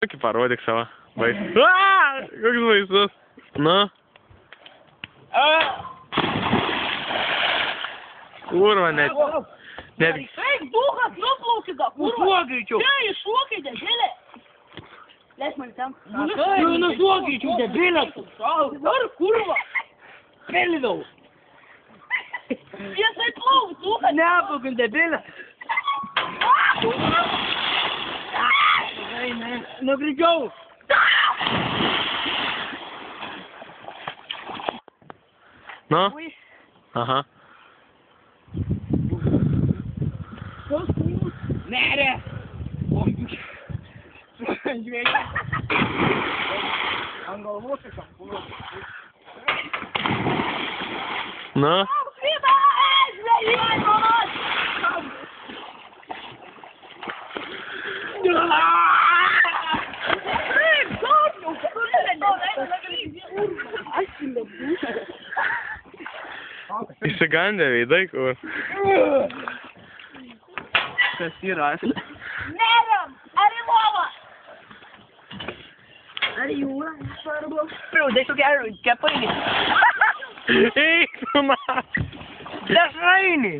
Tokį parodyk savo. Koks baisus. Nu. Kurva, net. Kaip dukas nuplaukė, da, kurva. Nušuok greičiau. Čia iššūkė, dėžėlė. Leis man ten. Nušuok greičiau, debilė. Dar kurva. Pelidau. Jisai plauk, dukas. Neplaukim, debilė. Nu greičiau. Nu. Aha. Nerė. Žvėlė. Ant galvos iš apkūros. Nu. Svita, žvėlė, mamas. Išsigandė veidai, kur. Kas yra? Neriam, ar į lovą? Ar į jūrą, nesvarbu. Priaudai su geru, kepainį. Eik, tu man. Dešrainį.